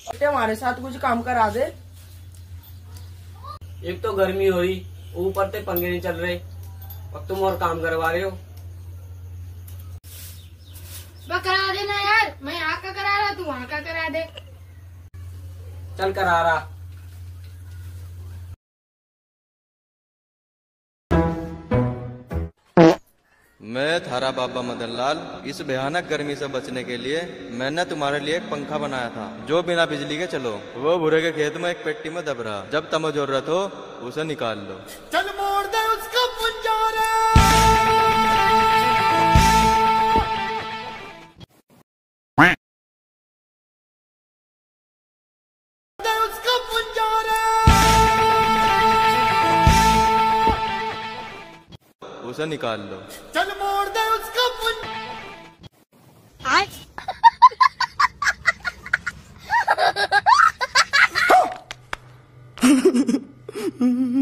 बेटे हमारे साथ कुछ काम करा दे। एक तो गर्मी हो रही, ऊपर से पंखे नहीं चल रहे और तुम और काम करवा रहे हो। करा देना यार, मैं यहाँ का करा रहा, तू वहाँ का करा दे। चल करा रहा। मैं थारा बाबा मदन लाल, इस भयानक गर्मी से बचने के लिए मैंने तुम्हारे लिए एक पंखा बनाया था जो बिना बिजली के चलो। वो भूरे के खेत में एक पेटी में दब रहा, जब तमो जरूरत हो उसे निकाल लो। चल मोड़ दे उसका पंजारा। उसका पंजारा उसे निकाल लो। चल मोड़ दे उसका